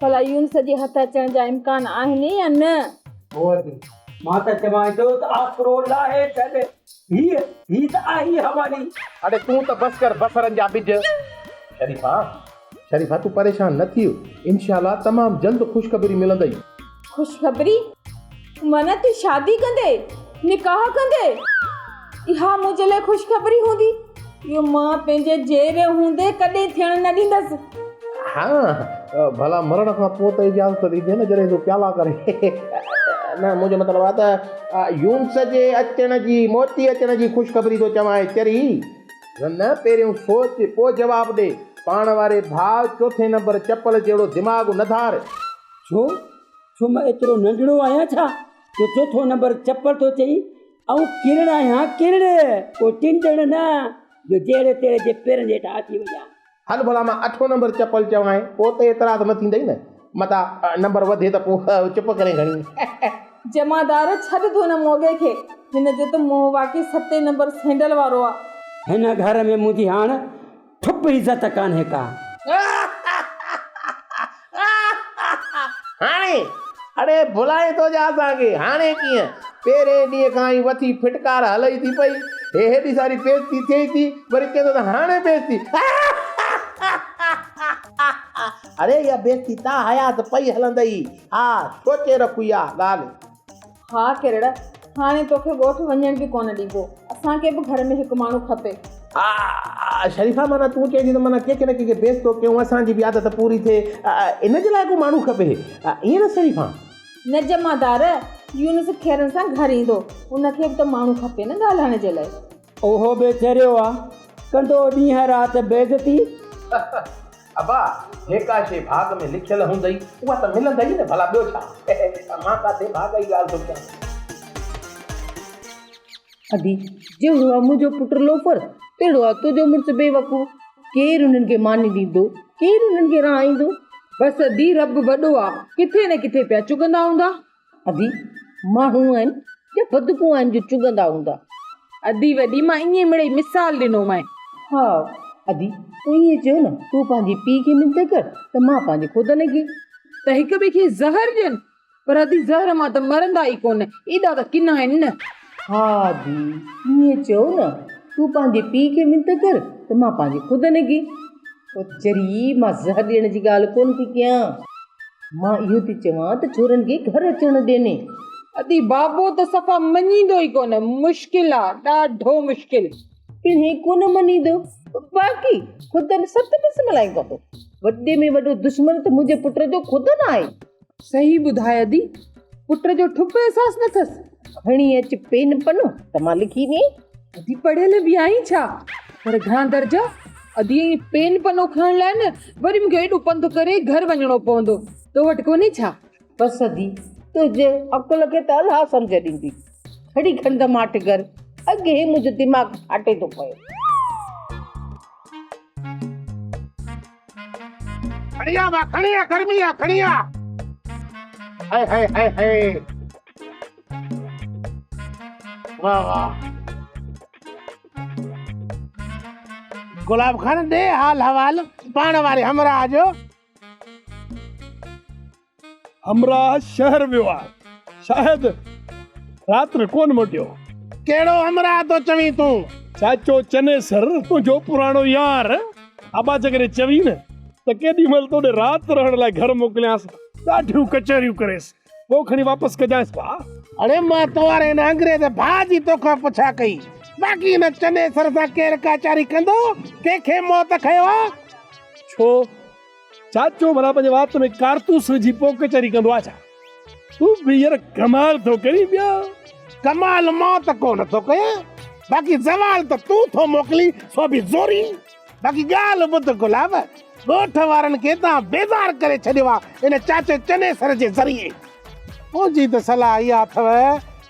भला यूनुस जे हथ अचण जा इम्कान आहिनि या न? मां त चवां थो त आसरो लाहे छॾ, ही त आई हवाली। अरे तूं त बस कर बसरनि जा बिज। शरीफा तूं परेशान न थियो, इंशाल्लाह तमाम जल्द खुशखबरी मिलंदई। खुशखबरी? माना तू शादी कंदे, निकाह कंदे? इहा मुंहिंजे लाइ खुशखबरी हूंदी? इहो मां पंहिंजे जेर हूंदे कॾहिं थियण न ॾींदसि। हाँ भला मरण खां पोइ त इजाज़त ॾींदे न जॾहिं तूं प्याला करे। न मुंहिंजो मतिलबु आहे त यूनुस जे अचण जी, मोती अचण जी खुशखबरी थो चवां चरी। न पहिरियों सोच पोइ जवाबु ॾे। पाण वारे भाउ चोथे नंबर चप्पल जहिड़ो दिमाग़ न धार। छो मां एतिरो नंढड़ो आहियां छा जो चोथों नंबर चप्पल थो चई? ऐं किरड़ आहियां किरड़, को टिंडड़ न जो जहिड़े तेरे जे पेरनि हेठां अची वञा। हल भला मां 8 नंबर चप्पल चवां, पोइ त एतिराज़ न थींदई न। मता नंबर वधे त पोइ चुप करे घणी। जमादार छॾ दो न मोगे खे, हिन जो त मुंहुं वाक़ई 7 नंबर सैंडल वारो आहे। हिन घर में मुंहिंजी हाणे ठुप इज़त कान्हे का। हाणे अरे भुलाए थो जा असांखे। हाणे कीअं? पहिरें ॾींहं खां ई वठी फिटकार हलई थी पई, हेॾी सारी बेइज़ती थिए थी, वरी चए थो त हाणे बेइज़ती। अरे इहा बेइज़ती ता हयात पई हलंदई। हा सोचे रखू इहा ॻाल्हि। हा किरड़, हाणे तोखे ॻोठु वञण बि कोन ॾींदो। असांखे बि घर में हिकु माण्हू खपे। शरीफा माना तूं चए थी त माना कंहिंखे न कंहिंखे बेइज़तो कयूं, असांजी बि आदत पूरी थिए, इन जे लाइ को माण्हू खपे। ईअं न शरीफा? न जमादार, यूनुस खेरनि सां घर ईंदो, उनखे बि त माण्हू खपे न ॻाल्हाइण जे लाइ। ओहो बेचरियो आहे, कंदो ॾींहं राति बेइज़ती। अबा जेका शइ भाग में लिखियल हूंदई उहा त मिलंदई न, भला ॿियो छा। मां काथे भाग जी ॻाल्हि थो कयां। अदी जहिड़ो आहे मुंहिंजो पुटु लोफर, तहिड़ो आहे तुंहिंजो मुड़ुसु बेवकूफ़। केरु उन्हनि खे मानी ॾींदो, केरु उन्हनि खे राहींदो? बसि अदी रब वॾो आहे, किथे न किथे पिया चुगंदा हूंदा। अदी माण्हू आहिनि या बदकूं आहिनि जो चुगंदा हूंदा? अदी वॾी मां ईअं मिड़ई मिसाल ॾिनोमांइ। हा अदी तूं ईअं चयो न, तूं पंहिंजी पीउ खे मिंत कर त मां पंहिंजे ख़ुदि खे त हिक ॿिए खे ज़हर ॾियनि, पर अदी ज़हर मां त मरंदा ई कोन, एॾा त किना आहिनि न। हा दी ईअं चयो न, तूं पंहिंजे पीउ खे मिंत कर त मां पंहिंजे ख़ुदि खे। चरी मां ज़हर ॾियण जी ॻाल्हि कोन थी कयां, मां इहो थी चवां त छोरनि खे घर अचण ॾिने। अदी बाबो त सफ़ा मञींदो ई कोन, मुश्किल आहे, ॾाढो मुश्किल। इन्हें कोन मञींदो, बाक़ी ख़ुदि सत बस मल्हाईंदो थो। वॾे में वॾो दुश्मन त मुंहिंजे पुट जो ख़ुदि न आहे। सही ॿुधाए अदी, पुट जो ठुप अहसास न अथसि। खणी अच पेन पनो त मां लिखी ॾिए। अदी पढ़ियल बि आई छा? पर घणा दर्जा? अदी पेन पनो खणण लाइ न वरी मूंखे एॾो पंधु करे घर वञणो पवंदो। तो वटि कोन्हे छा? बसि अदी तुंहिंजे अकुल खे त अलाह सम्झ ॾींदी। खड़ी खंड माट कर, अॻे मुंहिंजो दिमाग़ फाटे थो पियो। खड़िया बा खड़िया गर्मिया खड़िया। हाय हाय हाय हाय, वाह वाह। गुलाब खान दे हाल हवाल पाण वारे हमरा जो। हमरा शहर वियो आहे, शायद रात न कोन मोटियो। केड़ो हमरा तो चवी तू? चाचो चने सर तुंहिंजो पुराणो यार। अबा जगरे चवी न त केॾी महिल तोॾे राति रहण लाइ घर मोकिलियांसि, ॾाढियूं कचहरियूं करेसि, पोइ खणी वापसि कजांसि पा। अरे मां तोरे न अंग्रेज भाउ जी तोखां पुछा कई, बाक़ी न चने सर सां केरु काचारी कंदो, कंहिंखे मौत खयो आहे? छो चाचो भला पंहिंजे वात में कारतूस विझी पोइ कचहरी कंदो आहे छा? तूं बि हींअर कमाल थो करी पिया। कमाल मौत कोन थो कयां, बाक़ी ज़वाल त तूं थो मोकिली, सो बि ज़ोरी। बाक़ी ॻाल्हि ॿुध गुलाब, ॻोठ वारनि खे तव्हां बेज़ार करे छॾियो आहे इन चाचे चने सर जे ज़रिए। मुंहिंजी त सलाह इहा अथव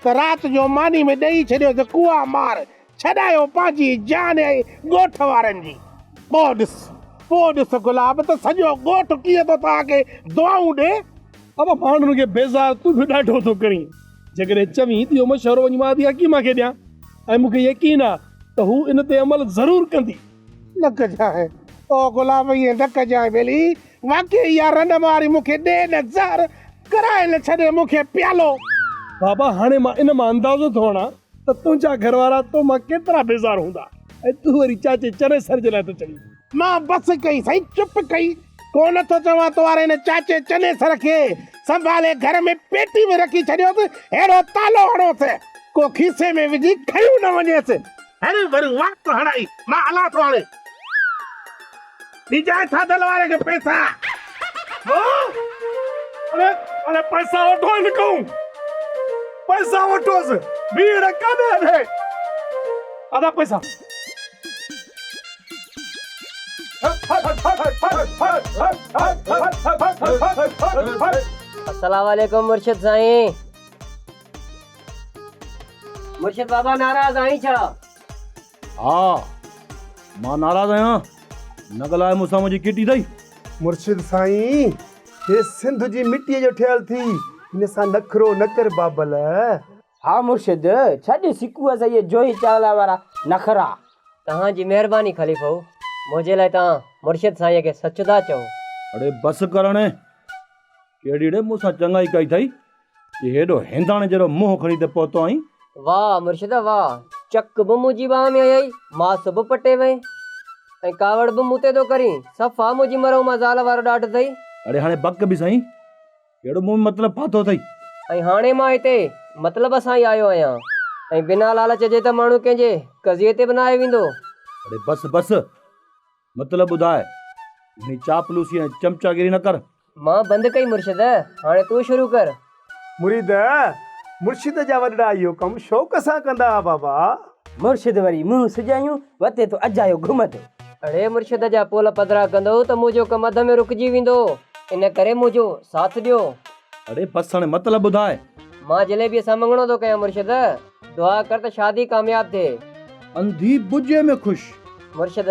त राति जो मानी में ॾेई छॾियो त कुआ मार, छॾायो पंहिंजी जान ऐं ॻोठ वारनि जी। पोइ ॾिस गुलाब त सॼो ॻोठ कीअं थो तव्हांखे दुआऊं ॾे। अब पाण खे बेज़ार तूं बि ॾाढो थो करीं। जेकॾहिं चवीं त इहो मशवरो वञी मां थी हकीम खे ॾियां, ऐं मूंखे यकीन आहे त हू इन ते अमल ज़रूरु कंदी। न कजांइ ओ गुलाब, ईअं न कजांइ बेली, वाकई इहा रन वारी मूंखे ॾे नज़र कराए न छॾे मूंखे प्यालो। बाबा हाणे मां इन मां अंदाज़ो थो हणां त तुंहिंजा घरवारा तो मां केतिरा बेज़ार हूंदा ऐं तूं वरी चाचे चने सर जे लाइ थो चढ़ी। मां बस कई साईं, चुप कई। कोन थो चवां तो वारे हिन चाचे चने सर खे संभाले घर में पेटी में रखी छॾियोसि, अहिड़ो तालो हणोसि को खीसे में विझी खयूं न वञेसि। अरे वरी वक़्तु हणाई, मां हलां थो हाणे। ॾिजाए थाधल वारे खे पैसा। अरे अरे पैसा वठो न कहूं, पैसा वठोसि, भीड़ कान्हे अरे आधा पैसा। अस्सलाम वालेकुम मुर्शिद साईं। मुर्शिद बाबा नाराज आई छा? हाँ मां नाराज़ आहियां, न ॻाल्हाए मूंसां मुंहिंजी किटी अथई। मुर्शिद साईं, हे सिंध जी मिट्टीअ जो ठहियल थी, हिन सां नखरो न कर बाबल। हाँ मुर्शिद, छॾ सिकूअ सां इहे जोई चावला वारा नखरा। तव्हांजी महिरबानी ख़लीफ़ो, मुंहिंजे लाइ तव्हां मुर्शिद साईं खे सच था चओ। अड़े बस करण, केड़ी रे मूंसां चङाई कई अथई कि हेॾो हिंदाणे जहिड़ो मुंहुं खणी त पहुतो आहीं। वाह मुर्शिद वाह, चक बि मुंहिंजी बाह में आई, मास बि पटे वई ऐं कावड़ बि मूं ते थो करी। सफ़ा मुंहिंजी मरो मां ज़ाल वारो ॾाढो अथई। अड़े हाणे बक बि साईं, कहिड़ो मुंहुं मतिलबु फाथो अथई। ऐं हाणे मां हिते मतिलब सां ई आयो आहियां ऐं बिना लालच जे त माण्हू कंहिंजे कज़िये ते बि न आहे वेंदो। अड़े बस बस, मतिलबु ॿुधाए, घणी चापलूसी ऐं चमचागिरी न कर। मां बंदि कई मुर्शिद, हाणे तूं शुरू कर। मुरीद, मुर्शिद जा वॾा इहो कमु शौक़ सां कंदा हुआ बाबा। मुर्शिद वरी मुंहुं सुजायूं वते तो अजायो घुमत। अड़े मुर्शिद जा पोल पधरा कंदो त मुंहिंजो कमु अध में रुकिजी वेंदो, इन करे मुंहिंजो साथ ॾियो। अड़े बस हाणे मतिलबु ॿुधाए। मां जलेबीअ सां मंगणो थो कयां मुर्शिद, दुआ कर त शादी कामयाब थिए। अंधी बुझे में ख़ुशि। मुर्शिद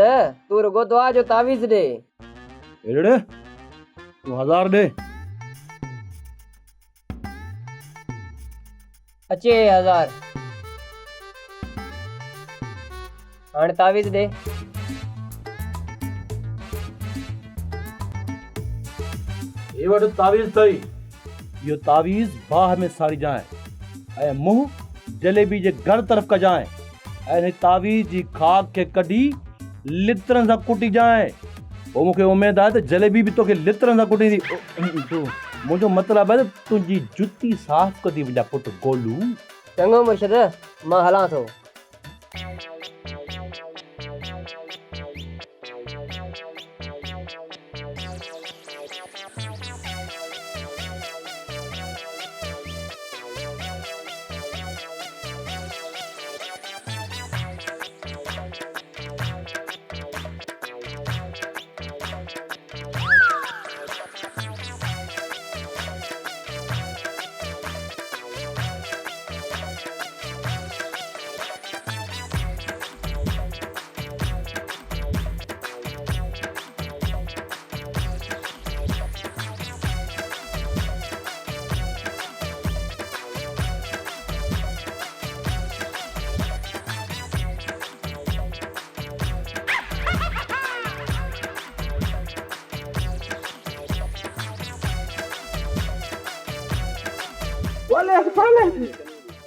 तू रुगो दुआ जो तावीज़ ॾे। अड़े तूं 1000 ॾे। अचे 1000। हाणे तावीज़ ॾे। हे वटि तावीज़ अथई। इहो तावीज़ बाह में साड़ी जाए ऐं मुंहुं जलेबी जे घर तरफ़ कजाए ऐं हिन तावीज़ जी खाक खे कढी लित्रनि सां कुटी जाए। पोइ मूंखे उमेद आहे त जलेबी बि तोखे लित्रनि सां कुटींदी। मुंहिंजो मतिलबु आहे त तुंहिंजी जुती साफ़ कंदी मुंहिंजा पुट गोलू। चङो मुर्शिद, मां हलां थो।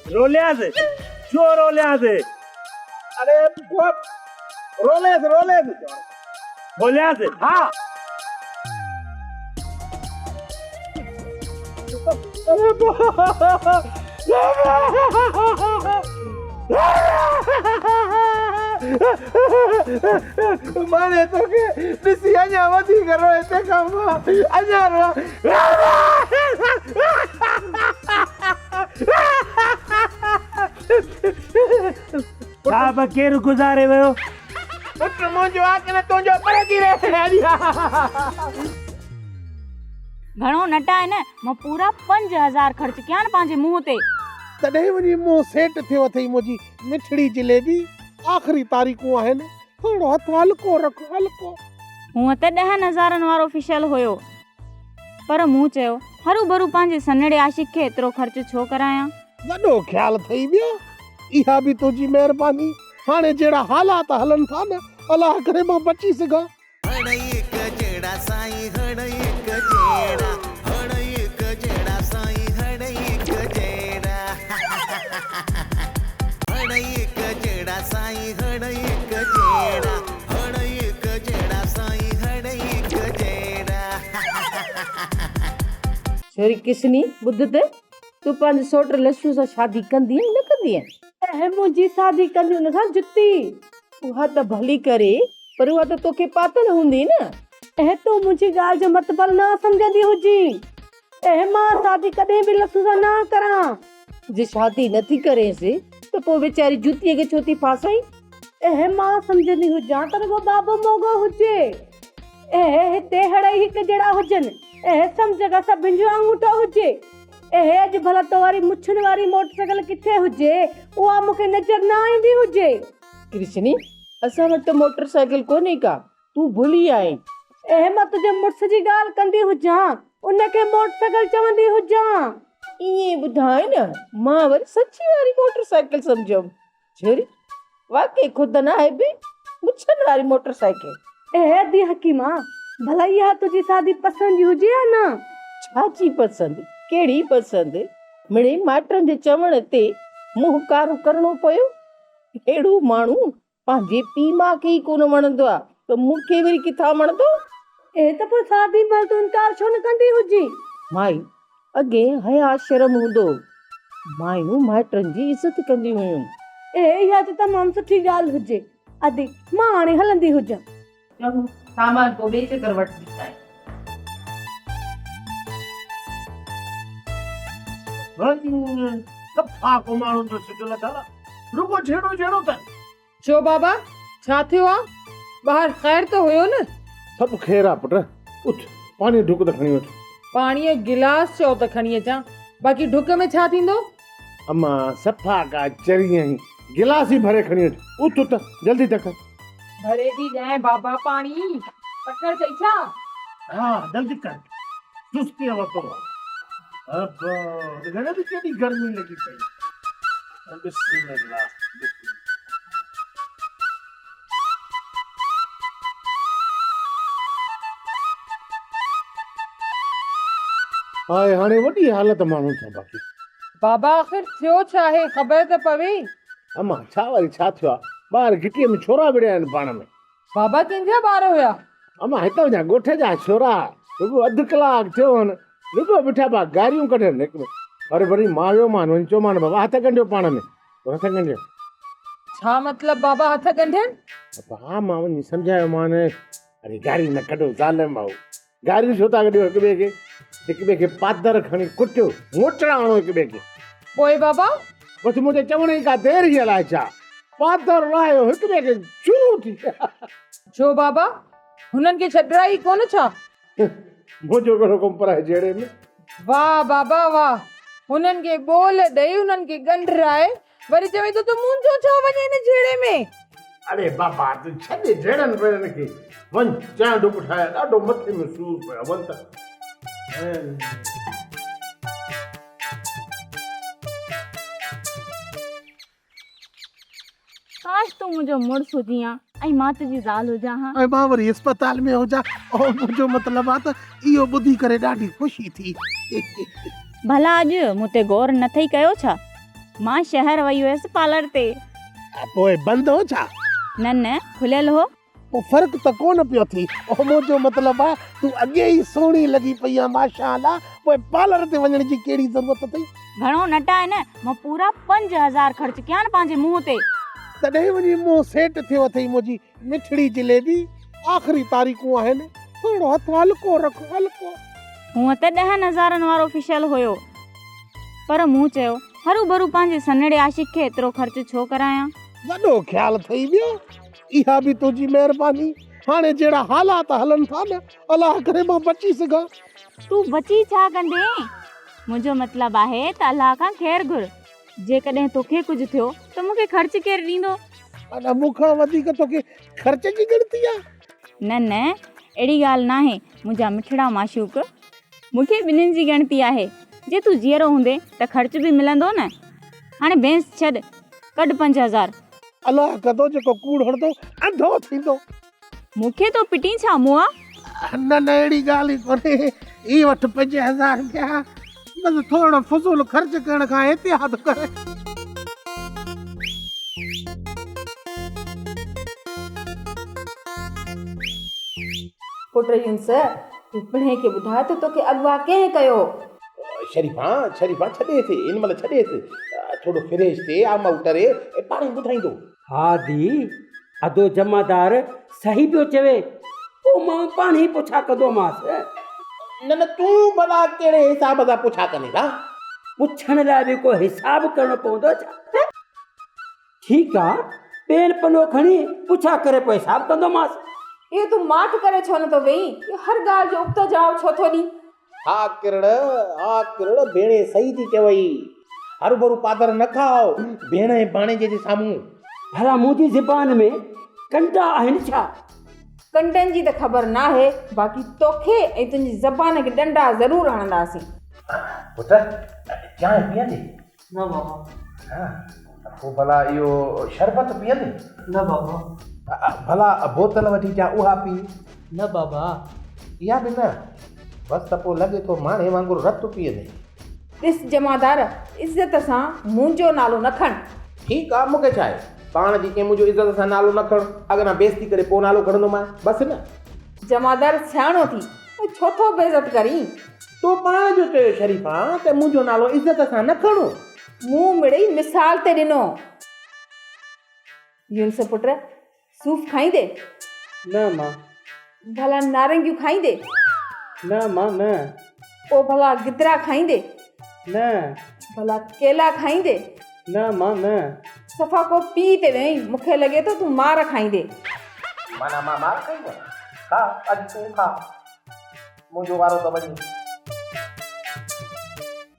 रोलियासे छो रोलियासे? अरे रोले रोलियासे हाँ। माने तो के ॾिसी अञा वधीक रोए तंहिंखां पोइ अञा रो। छा केरु गुज़ारे वियो? पुट मुंहिंजो आहे की न तुंहिंजो पर थी रहे। घणो नटा आहे न, मां पूरा 5000 ख़र्च कया न पंहिंजे मुंहुं ते। तॾहिं वञी मुंहुं सेट थियो अथई मुंहिंजी मिठड़ी जलेबी। आख़िरी तारीख़ूं आहिनि, थोरो हथु हल्को रखो हल्को। हूअं त 10,000 वारो फिशल हुयो, पर मूं चयो हरू भरू पंहिंजे सन्हड़े आशिक खे एतिरो ख़र्च छो करायां। वॾो ख़्यालु थई वियो। इहा बि तुंहिंजी महिरबानी। हाणे जहिड़ा हालात हलनि था न, अलाह करे मां बची सघां। साईं हण हिक जहिड़ा हण हिक जहिड़ा साईं हण हिक जहिड़ा हण हिक जहिड़ा साईं हण हिक जहिड़ा हण हिक जहिड़ा साईं हण हिक जहिड़ा छोरी किसनी ॿुध त तूं पंहिंजे सौट लच्छू सां शादी कंदी न कंदी ऐं मुंहिंजी शादी कंदी हुन सां जुती उहा त भली करे पर उहा त तोखे पातल हूंदी न ऐं तूं मुंहिंजी ॻाल्हि जो मतिलबु न सम्झंदी हुजी ऐं मां शादी कॾहिं बि लच्छू सां न करां जे शादी नथी करेसि त पोइ वीचारी जुतीअ खे छो थी फासाई ऐं मां सम्झंदी हुजां त रुॻो बाबो मोगो हुजे ऐं हिते हड़ई हिक जहिड़ा हुजनि ऐं सम्झ का सभिनि जो अंगूठो हुजे ऐं अॼु भला तो वारी मुछुनि वारी मोटरसाइकिल किथे हुजे उहा मूंखे नज़र न ईंदी हुजे कृष्णी असां वटि मोटरसाइकिल कोन्हे का तूं भुली आई ऐं मां तुंहिंजे मुड़ुस जी ॻाल्हि कंदी हुजां उनखे मोटरसाइकिल चवंदी हुजां ईअं ॿुधाए न मां वरी सची वारी मोटरसाइकिल सम्झमि छोरी वाकई खुद न आहे बि मुछुनि वारी मोटरसाइकिल ऐं अदी हकीमा भला इहा तुंहिंजी शादी पसंदि हुजे या न छाची पसंदि कहिड़ी पसंदि मिड़ई माइटनि जे चवण ते मुंहुं कारो करणो पियो अहिड़ो माण्हू पंहिंजे पीउ माउ खे ई कोन वणंदो आहे त मूंखे वरी किथां वणंदो ए त पोइ शादी महिल तूं इनकार छो न कंदी हुजी माई अॻे हया शर्म हूंदो मायूं माइटनि जी इज़त कंदी हुयूं इहा त तमामु सुठी ॻाल्हि हुजे अदी मां हाणे हलंदी हुजां सामान पोइ बेच कर वठंदी आहे सफ़ा को माण्हू जो सिजु लॻल रुगो जहिड़ो जहिड़ो त छो बाबा छा थियो आहे ॿाहिरि ख़ैर त हुयो न सभु ख़ैर आहे पुट उथ पाणी ढुक त खणी वठ पाणीअ गिलास चओ त खणी अचां बाक़ी ढुक में छा थींदो अम्मा सफ़ा का चरी आई गिलास ई भरे खणी वठ उथ उथ जल्दी तक भरे थी ॾियां बाबा पाणी पकड़ चई छा हाँ जल्दी कर सुस्ती वतो अब घणे बि केॾी गर्मी लॻी पई बिस्मिल्लाह हाय हाणे वॾी हालत माण्हू छा बाक़ी बाबा आख़िर थियो छा आहे ख़बर त पवे अम्मा छा वरी छा थियो आहे ॿाहिरि घिटीअ में छोरा विड़िया आहिनि पाण में बाबा कंहिंजा ॿार हुया अम्मा हितां जा ॻोठ जा छोरा रुॻो अधु कलाकु थियो आहिनि रुॻो बीठा पिया गारियूं कढनि हिक में अरे वरी मां वियो मान वञी चयो मान बाबा हथ ॻंढियो पाण में हथ ॻंढियो छा मतिलब बाबा हथ ॻंढियनि हा मां वञी सम्झायो मान अरे गारी न कढो ज़ालिम भाऊ गारियूं छो था कढियो हिक ॿिए खे पादर खणी कुटियो मोचड़ा हणो हिक ॿिए खे पोइ बाबा बसि मुंहिंजे चवण जी का देरि ई अलाए छा पादर लाहियो हिक ॿिए खे चूरू थी छो बाबा हुननि खे छॾाई कोन छा मुंहिंजो कहिड़ो कमु पर आहे जहिड़े में वाह बाबा वाह हुननि खे बोल ॾेई हुननि खे ॻंढराए वरी चवे तो मुंहिंजो छा वञे हिन जहिड़े में अरे बाबा तूं छॾे जहिड़नि पेरनि खे वञ चांहि डुक ठाहे ॾाढो मथे में सूर पियो वञ त काश तूं मुंहिंजो मुड़ुस हुजी हा ऐं मां तुंहिंजी ज़ाल हुजां हा ऐं मां वरी अस्पताल में हुजां और मुंहिंजो मतिलबु आहे त इहो ॿुधी करे ॾाढी ख़ुशी थी भला अॼु मूं ते गौर न थई कयो छा मां शहर वई हुयसि पार्लर ते पोइ बंदि हो छा न खुलियल हो पोइ फ़र्क़ु त कोन पियो थी मुंहिंजो मतिलबु आहे तूं अॻे ई सुहिणी लॻी पई आहे माशाअल्लाह पोइ पार्लर ते वञण जी कहिड़ी ज़रूरत अथई घणो नटा आहे न मां पूरा 5000 ख़र्च कया न पंहिंजे मुंहं ते तॾहिं वञी मुंहुं सेट थियो अथई मुंहिंजी मिठड़ी जिलेबी आख़िरी तारीख़ूं आहिनि थोरो हथु हल्को रख हल्को हूअं त 10,000 वारो फेशियल हुयो पर मूं चयो हरू भरू पंहिंजे सन्हड़े आशिक खे एतिरो ख़र्च छो करायां वॾो ख़्यालु थई वियो इहा बि तुंहिंजी महिरबानी हाणे जहिड़ा हालात हलनि था न अलाह करे मां बची सघां तूं बची छा कंदे मुंहिंजो मतिलबु आहे त अलाह खां ख़ैर घुर जेकॾहिं तोखे कुझु थियो त मूंखे ख़र्च केरु ॾींदो अञा मूंखां वधीक तोखे ख़र्च जी गिणती आहे न अहिड़ी ॻाल्हि न आहे मुंहिंजा मिठड़ा माशूक मूंखे ॿिन्हिनि जी ॻणती आहे जे तूं जीअरो हूंदे त ख़र्च बि मिलंदो न हाणे बेंस छॾ कढ 5000 अलाह कदो जेको कूड़ हणंदो अंधो थींदो मूंखे तो पिटी छा मुआ न न अहिड़ी ॻाल्हि ई कोन्हे। ई वठि 5000 रुपया, बसि थोरो फज़ूल ख़र्च करण खां एहतियात कर। पुट यूंस, तूं पिणे खे ॿुधाए त तोखे अॻुवा कंहिं कयो? शरीफ़ा शरीफ़ा छॾेसि, इन महिल छॾेसि, थोरो फ्रेश थिए, आमा उतरे, पाण ई ॿुधाईंदो। हा दी, अदो जमादार सही पियो चवे, पोइ मां पाण ई पुछा कंदोमांसि। न न तूं भला कहिड़े हिसाब सां पुछा कंदे था? पुछण लाइ बि को हिसाब करणो पवंदो छा? ठीकु आहे, पेन पनो खणी पुछा करे पोइ हिसाब कंदोमांसि। इहो तूं माठ करे छो नथो वेही? इहो हर ॻाल्हि जो उक्तो जवाब छो थो ॾी? हा किरण भेणे सही थी चवई। हरू भरू पादर न खाओ भेण ऐं भाणेजे जे साम्हूं। भला मुंहिंजी ज़बान में कंडा आहिनि छा? कंडनि जी त ख़बर नाहे, बाक़ी तोखे ऐं तुंहिंजी ज़बान खे डंडा ज़रूरु हणंदासीं। पुट चांहि पीअंदे? न बाबा। हा, पोइ भला इहो शरबत पीअंदे? न बाबा। भला बोतल वठी अचां उहा पी? न बाबा। इहा बि न, बसि त पोइ लॻे थो माणे वांगुरु रतु पीअंदे। ॾिस जमादार, इज़त सां मुंहिंजो नालो न खण। ठीकु आहे, मूंखे छा आहे, पाण जी कंहिं मुंहिंजो इज़त सां नालो न खण, अॻियां बेइज़ती करे पोइ नालो खणंदोमांइ, बसि न। जमादार सियाणो थी, छो थो बेइज़त करीं? तूं पाण जो चयो शरीफ़ा त मुंहिंजो नालो इज़त सां न खणो। मूं मिड़ई मिसाल ते ॾिनो। यूंस पुट, सूफ़ खाईंदे? न मां। भला नारंगियूं खाईंदे? न मां न। पोइ भला गिदरा खाईंदे? न। भला केला खाईंदे? न मां न। सफ़ा को पी ते वेही, मूंखे लॻे थो तूं मार खाईंदे। माना मां मार खाईंदो? खा, अॼु तूं खा, मुंहिंजो वारो त वञे।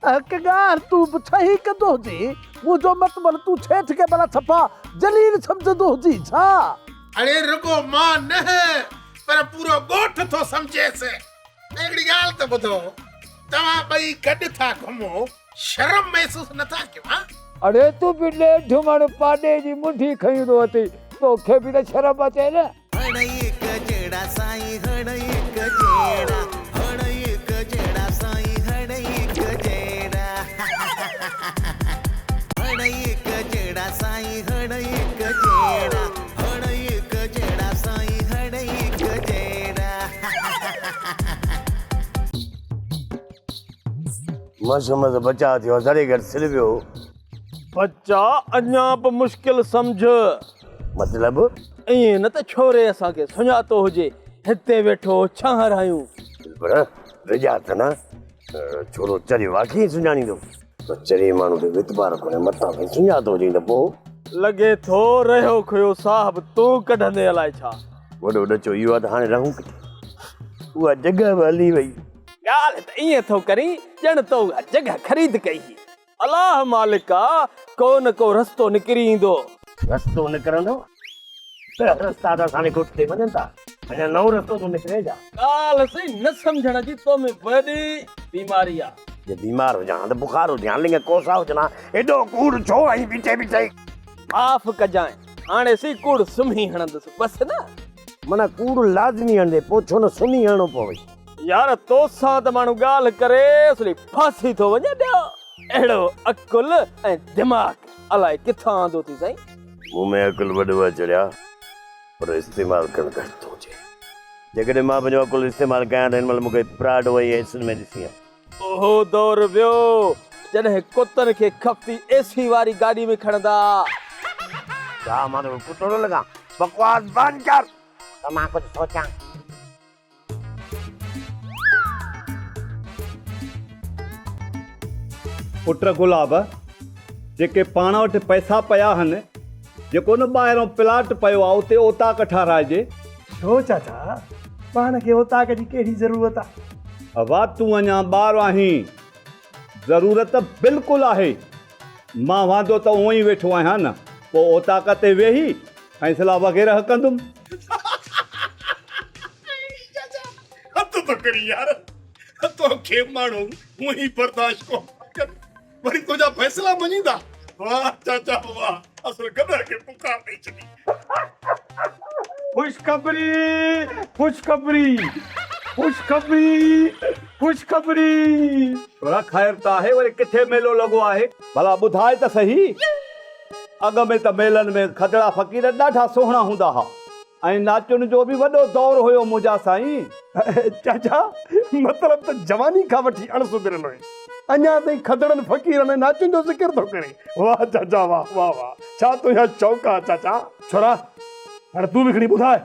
हक़दार तूं बि सही कंदो हुजे, मुंहिंजो मतिलबु तूं छेठ खे भला सफ़ा जलील सम्झंदो हुजी छा? अरे रुगो मां न, पर पूरो ॻोठ थो सम्झेसि। हिकिड़ी ॻाल्हि त ॿुधो, तव्हां ॿई गॾु था घुमो, शर्म महसूस नथा कयो? अरे तूं बि ॾेढ मण पाॾे जी मुंडी खईंदो अथई, तोखे बि न शर्म अचे न? हण एक जेड़ा साईं, हण एक जेड़ा, हण एक जेड़ा साईं, हण एक जेड़ा, हण एक जेड़ा साईं, हण एक जेड़ा, हण एक जेड़ा साईं, हण एक जेड़ा। मस बचा थियो, जड़े घर सिर वियो। बच्चा अञा बि मुश्किल सम्झ। मतलब ईअं न त छोरे असांखे सुञातो हुजे, हिते वेठो छां रहियूं। पर वेझा त न, छोरो चरी वाकई सुञाणींदो, त चरी माण्हू खे वितबार कोन्हे, मथां खे सुञातो हुजे त पोइ लॻे थो रहियो खुयो साहब तूं कढंदे अलाए छा। वॾो ॾचो इहो आहे त हाणे रहूं किथे, उहा जॻह बि हली वई। ॻाल्हि त ईअं थो करीं ॼण तो उहा जॻह ख़रीद कई। अलाह मालिका, को न को रस्तो निकिरी ईंदो। रस्तो निकिरंदो? रस्ता त असांजे कोठ ते वञनि था, अञा नओं रस्तो थो निकिरे जा। ॻाल्हि सही न सम्झण जी तो में वॾी बीमारी आहे। जे बीमार हुजां त बुखार हुजां, लिंग कोसा हुजनि, एॾो कूड़ छो आई बीठे बीठे? माफ़ कजांइ, हाणे सी कूड़ सुम्ही हणंदुसि बसि न। माना कूड़ लाज़मी हणंदे, पोइ छो न सुम्ही हणो पवे? यार तोसां त माण्हू ॻाल्हि करे असली फासी थो वञे ॾियो। अहिड़ो अकुल ऐं दिमाग़ अलाए किथां आंदो थी साईं। मूं में अकुल वॾो चढ़िया, पर इस्तेमालु करणु घटि थो हुजे। जेकॾहिं मां पंहिंजो अकुल इस्तेमालु कयां त हिन महिल मूंखे प्राडो ऐं एसिड में ॾिसी आहे। ओहो दौर वियो जॾहिं कुतनि खे खपती एसी वारी गाॾी में खणंदा। छा मां तो कुतो न लॻां? बकवास बंदि कर, त मां कुझु सोचां। पुट गुलाब, जेके पाण वटि पैसा पिया आहिनि, जेको न ॿाहिरों प्लाट पियो आहे उते ओताक ठाराइजे। छो चाचा, पाण खे ओताक जी कहिड़ी ज़रूरत आहे? वाह, तूं अञा ॿार आहीं, ज़रूरत बिल्कुलु आहे। मां वांदो त उहो ई वेठो आहियां न, पोइ ओताक ते वेही फैसला वग़ैरह कंदुमि। हथ तो करी यार, तोखे माण्हू हूअं ई बर्दाश्त कोन कर, वरी तुंहिंजा फैसला मञींदा? वाह चाचा वाह, असुल गदर खे पुकार ॾेई छॾी। ख़ुशख़बरी ख़ुशख़बरी, खुशखबरी खुशखबरी। थोड़ा ख़ैर त आहे, वरी किथे मेलो लॻो आहे भला ॿुधाए त सही। अॻ में त मेलनि में खदड़ा फ़क़ीर ॾाढा सुहिणा हूंदा हुआ ऐं नाचुनि जो बि वॾो दौर हुयो मुंहिंजा साईं। चाचा मतिलब त जवानी खां वठी अणसुधरियल हुए, अञा ताईं खदड़नि फ़क़ीरनि नाचुनि जो ज़िक्र थो करे। वाह चाचा वाह वाह वाह, छा तुंहिंजा चौका चाचा। छोरा हाणे तूं बि खणी ॿुधाए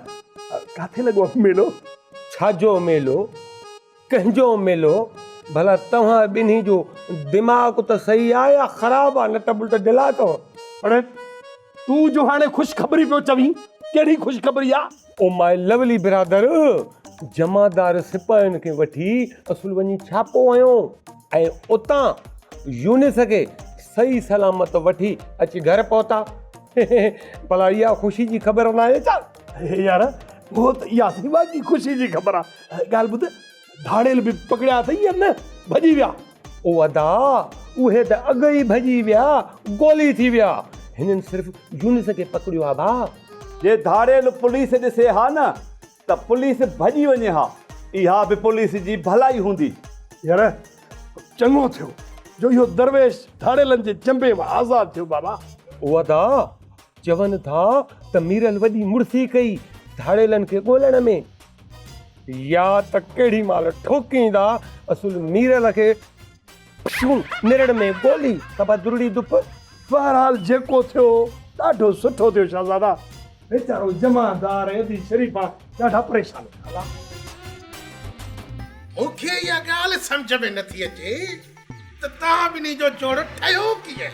किथे लॻो मेलो? छाजो मेलो, कंहिंजो मेलो? भला तव्हां ॿिन्ही जो दिमाग़ त सही आहे या ख़राबु आहे? नट बुलट ढिला अथव। अरे तूं जो हाणे ख़ुशख़बरी पियो चवीं, कहिड़ी ख़ुशख़बरी आहे? ओ माय लवली बिरादर, जमादार सिपाहियुनि खे वठी असुल वञी छापो आयो ऐं उतां यूनिस खे सही सलामत वठी अची घर पहुता। भला इहा ख़ुशी जी ख़बर न आहे छा? यार वो त इहा सिवा की ख़ुशी जी ख़बर आहे। ॻाल्हि ॿुध, धाड़ेल बि पकड़िया अथई या न भॼी विया? ओ अदा, उहे त अॻ ई भॼी विया, गोली थी विया। हिननि सिर्फ़ु यूनिस खे पकड़ियो आहे भाउ। जे धाड़ेल पुलिस ॾिसे हा न त पुलिस भॼी वञे हा, इहा बि पुलिस जी भलाई हूंदी। यार चङो थियो जो इहो दरवेश धाड़ेलनि जे चंबे मां आज़ादु थियो बाबा। ओ अदा, चवनि था त मीरल वॾी मुर्सी कई धाड़ेलनि खे ॻोल्हण में, या त केॾी महिल ठोकींदा असुल मीरल खे निरड़ में गोली तबा दुरड़ी दुप। बहरहाल जेको थियो ॾाढो सुठो थियो शहज़ादा। वीचारो जमादार ऐं शरीफ़ा ॾाढा परेशान थिया। मूंखे इहा ॻाल्हि सम्झ में नथी अचे त तव्हां ॿिन्ही जो जोड़ ठहियो कीअं?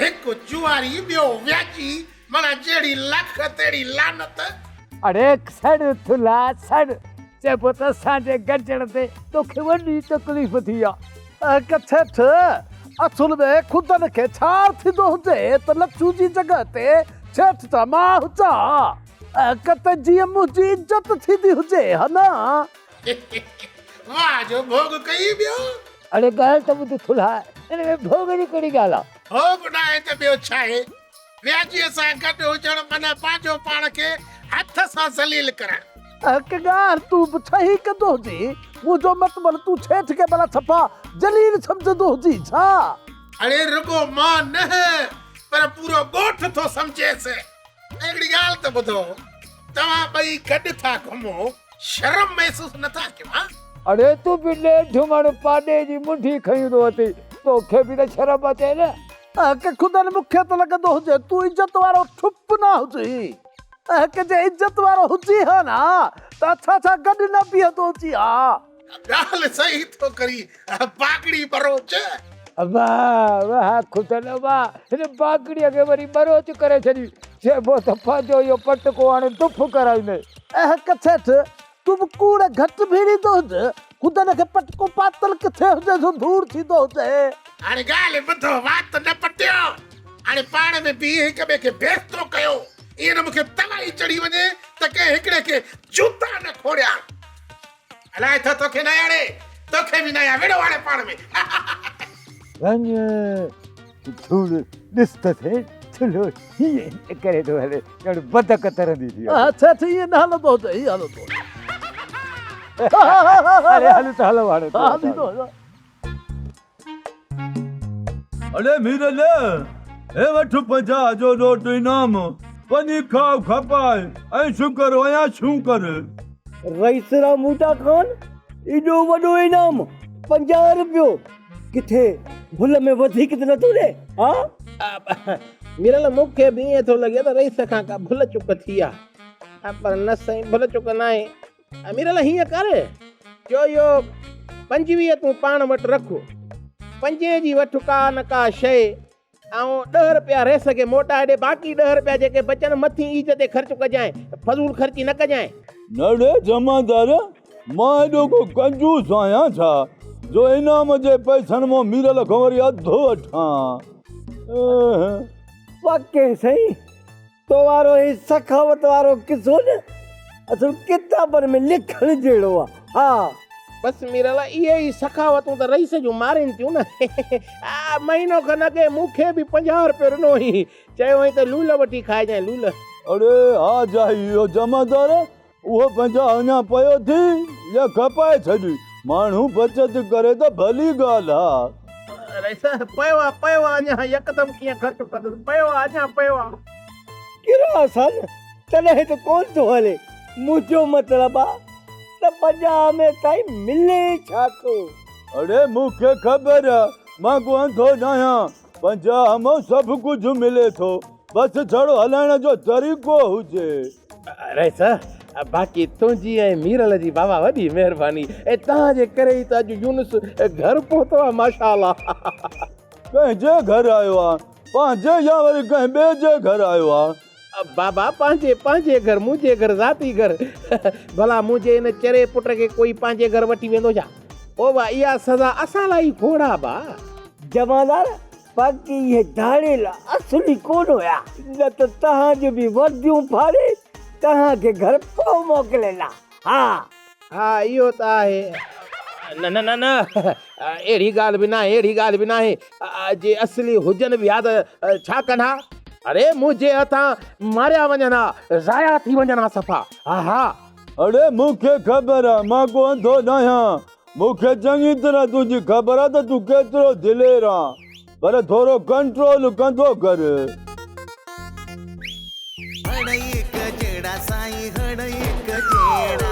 हिकु जुआरी ॿियो व्याजी, माना जहिड़ी लख तहिड़ी लानत। अरे सड़ थुला सड़, चइबो त असांजे गॾजण ते तोखे वॾी तकलीफ़ थी आहे। कछेठ असुल में खुदनि खे छा थींदो हुजे त लच्छू जी जॻह ते सेठ त मां हुजां, कते जीअं मुंहिंजी इज़त थींदी हुजे हा न। वाह जो भोग कई ॿियो। अरे ॻाल्हि त ॿुध थुला, हिन में भोग जी कहिड़ी ॻाल्हि आहे? भोग न आहे त ॿियो छा आहे? व्याजीअ सां गॾु हुजण माना पंहिंजो पाण खे हथ सां ज़लील करणु। ॻाल्हि तूं बि सही कंदो हुजी, मुंहिंजो मतिलबु तूं सेठ खे भला छपा जलील सम्झंदो हुजी छा? अरे रुगो मां न, पर पूरो ॻोठ थो सम्झेसि। हिकिड़ी ॻाल्हि त ॿुधो, तव्हां ॿई गॾु था घुमो, शर्म महसूस नथा कयो? अरे तूं बि ढुमण पाॾे जी मुंडी खईंदो अथई, तोखे बि त शर्म अचे न। के खुदनि मूंखे त लॻंदो हुजे तूं इज़त वारो ठुप न हुजी, के जे इज़त वारो हुजी हा न त छा गॾु न बीहंदो हुजी हा। ॻाल्हि सही थो करी, पाकड़ी बरोच। वाह वाह खुदनि वाह, हिन पाकड़ीअ खे वरी बरोच करे छॾी, चइबो त पंहिंजो इहो पटको हाणे दुफ कराईंदे। कछेठ तूं बि कूड़ घटि भीड़ींदो हुजे, खुदनि खे पटको पातल किथे हुजे जो दूर थींदो हुजे। हाणे ॻाल्हि ॿुधो, वात न पटियो, हाणे पाण में बीह हिक ॿिए खे बेइज़्ज़तो कयो। ईअं न मूंखे तवाई चढ़ी वञे त कंहिं हिकिड़े खे जूता न खोड़िया। अलाए त तोखे न आणे, तोखे बि न आया, विड़ो हाणे पाण में। वञ धूड़ ॾिस त थे थुलो हीअं करे थो हले, ॼण बदक तरंदी थी। अच्छा ईअं न हलंदो हुजे, हीअं हलंदो। अरे हल त हलो हाणे अरे मीरल, हे वठ 50 जो नोट इनाम, वञी खाओ खपाए ऐं शुकर वया छू कर। रईस रा मूटा खान, एॾो वॾो इनाम 50 रुपयो किथे भुल में वधीक त नथो ॾे? हा मीरल, मूंखे बि ईअं थो लॻे त रईस खां का भुल चुक थी आहे, पर न साईं, भुल चुक न आहे। मीरल हीअं कर, जो इहो 25 तूं पाण वटि रखो, 5 जी वठि का न का शइ, ऐं 10 रुपया रेस खे मोटाए ॾे, बाक़ी 10 रुपया जेके बचनि मथी ईद ते ख़र्च कजांइ, फज़ूल ख़र्ची न कजांइ। न रे जमादार, मां एॾो को कंजूस आहियां छा जो इनाम जे पैसनि मां मीरल खां वरी अधु वठां? वाकई सही, तो वारो ही सखावत वारो किसो न असुल किताबनि में लिखण जहिड़ो आहे। हा बस मीरल, इहे ई सखावतूं त रईस जूं मारिनि थियूं न। महीनो खन अॻे मूंखे बि 50 रुपयो ॾिनो हुई, चयो हुई त लूल वठी खाइजांइ, लूल। अरे हा जाई इहो जमादार, उहो 50 अञा पयो थी या खपाए छॾी माण्हू बचत करे त भली ॻाल्हि आहे रईसा पयो आहे अञा यकदम कीअं ख़र्च कंदुसि पयो आहे अञा पयो आहे किरा सन तॾहिं त कोन थो हले मुंहिंजो मतिलबु आहे त 50 में ताईं मिले छा थो अरे मूंखे ख़बर आहे मां कोन थो चाहियां 50 में सभु कुझु मिले थो बसि छड़ो हलाइण जो तरीक़ो हुजे रईसा बाक़ी तुंहिंजी ऐं मीरल जी बाबा वॾी महिरबानी ऐं तव्हांजे करे ई त अॼु यूनुस घर पहुतो आहे माशाअल्लाह कंहिंजे घर आयो आहे पंहिंजे या वरी कंहिं ॿिए जे घर आयो आहे बाबा पंहिंजे घर मुंहिंजे घर ज़ाती घर भला मुंहिंजे इन चरे पुट खे कोई पंहिंजे घर वठी वेंदो छा ओ बा इहा सज़ा असां लाइ खोड़ा बा जमादार बाक़ी इहे धाड़ेल असली कोन हुया न त तव्हांजो बि वर्दियूं फाड़े तव्हांखे घर पोइ मोकिलींदा हा इहो त आहे न अहिड़ी ॻाल्हि बि न आहे जे असली हुजनि बि हा त छा कंदा अरे मुंहिंजे हथां मारिया वञनि हा ज़ाया थी वञनि हा सफ़ा हा अरे मूंखे ख़बर आहे मां कोन थो चाहियां मूंखे चङी तरह तुंहिंजी ख़बर आहे त तूं केतिरो दिलेर आहे पर थोरो कंट्रोल कंदो कर हड़ एक जेड़ा साईं हड़ एक जेड़ा